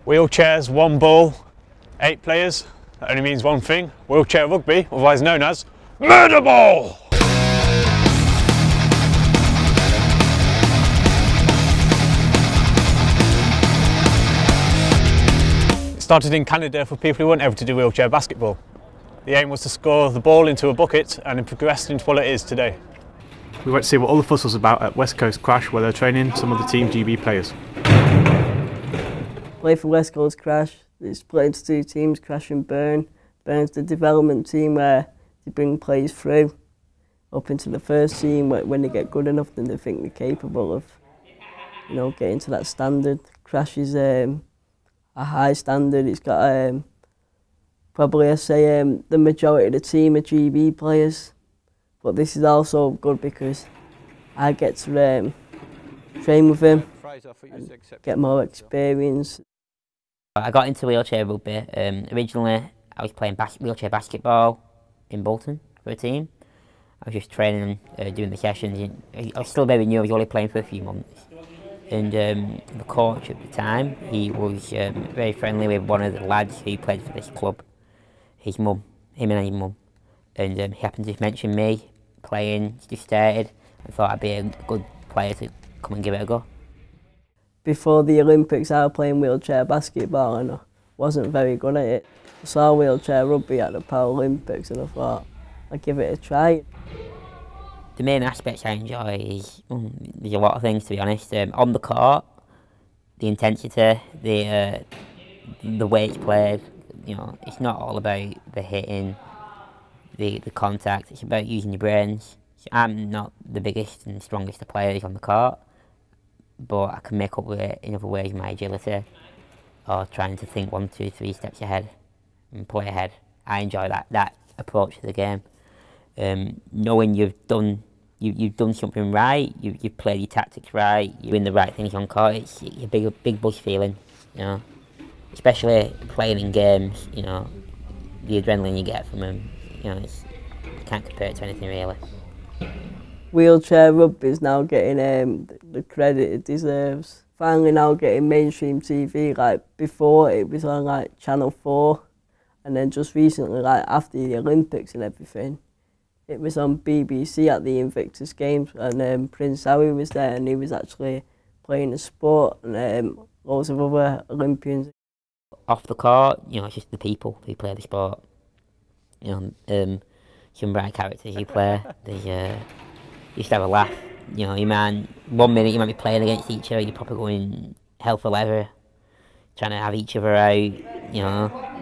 Wheelchairs, one ball, 8 players. That only means one thing: wheelchair rugby, otherwise known as murder ball. It started in Canada for people who weren't able to do wheelchair basketball. The aim was to score the ball into a bucket and it progressed into what it is today. We went to see what all the fuss was about at West Coast Crash, where they're training some of the Team GB players. Play for West Coast Crash. It's split into 2 teams, Crash and Burn. Burn's the development team where they bring players through up into the first team. When they get good enough, then they think they're capable of, getting to that standard. Crash is a high standard. It's got probably, I say, the majority of the team are GB players. But this is also good because I get to train with him and get more experience. I got into wheelchair rugby. Originally, I was playing wheelchair basketball in Bolton for a team. I was just training and doing the sessions. I was still very new. I was only playing for a few months. And the coach at the time, he was very friendly with one of the lads who played for this club. Him and his mum. And he happened to mention me playing, just started, and thought I'd be a good player to come and give it a go. Before the Olympics, I was playing wheelchair basketball and I wasn't very good at it. I saw wheelchair rugby at the Paralympics and I thought I'd give it a try. The main aspects I enjoy is, there's a lot of things, to be honest. On the court, the intensity, the way it's played. It's not all about the hitting, the contact. It's about using your brains. I'm not the biggest and strongest of players on the court, but I can make up with it in other ways, my agility, or trying to think 1, 2, 3 steps ahead and play ahead. I enjoy that approach to the game. Knowing you've done something right, you've played your tactics right, you're doing the right things on court, it's a big buzz feeling, Especially playing in games, the adrenaline you get from them, you can't compare it to anything really. Wheelchair rugby is now getting the credit it deserves. Finally now getting mainstream TV. Like before, it was on like Channel 4, and then just recently, like after the Olympics and everything, it was on BBC at the Invictus Games, and Prince Harry was there, and he was actually playing the sport, and loads of other Olympians. Off the court, it's just the people who play the sport. Some bright characters who play. There's you just have a laugh. 1 minute you might be playing against each other, you're probably going hell for leather, trying to have each other out,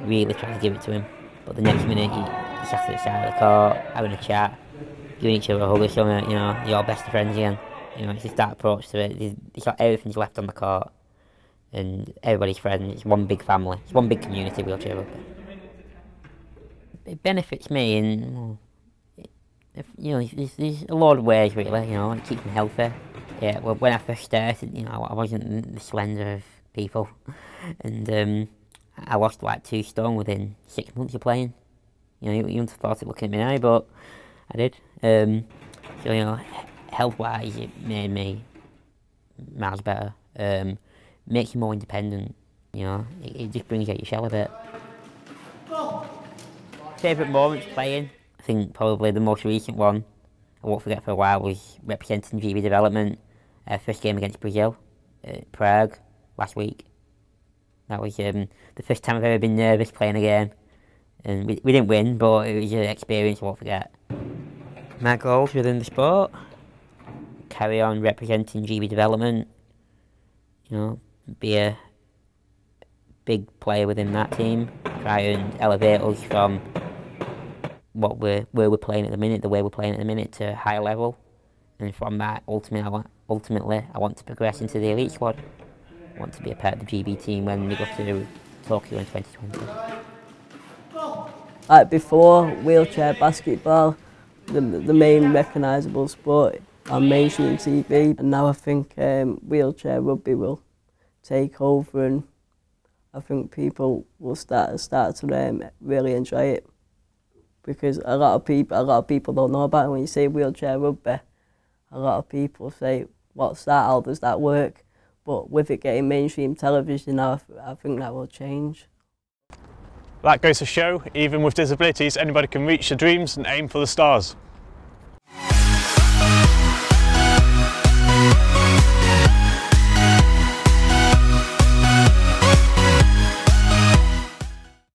really trying to give it to him. But the next minute you're sat at the side of the court, having a chat, giving each other a hug or something, you're all best of friends again. It's just that approach to it. It's like everything's left on the court and everybody's friends. It's one big family, it's one big community, wheelchair rugby. It benefits me in, there's a lot of ways really, it keeps me healthy. Yeah, well, when I first started, I wasn't the slender of people, and I lost like 2 stone within 6 months of playing. You wouldn't have thought it looking at me now, but I did. So health-wise, it made me miles better. Makes you more independent. It just brings out your shell a bit. Favourite moments playing? I think probably the most recent one I won't forget for a while was representing GB development. First game against Brazil, Prague, last week. That was the first time I've ever been nervous playing a game. And we didn't win, but it was an experience I won't forget. My goals within the sport: carry on representing GB development, be a big player within that team, try and elevate us from where we're playing at the minute, the way we're playing at the minute, to a higher level, and from that, ultimately, I want to progress into the elite squad. I want to be a part of the GB team when we go to Tokyo in 2020. Like before, wheelchair basketball, the main recognisable sport on mainstream TV, and now I think wheelchair rugby will take over, and I think people will start to really enjoy it. Because a lot of people don't know about it. When you say wheelchair rugby, a lot of people say, "What's that? How does that work?" but with it getting mainstream television, I think that will change. That goes to show, even with disabilities, anybody can reach their dreams and aim for the stars.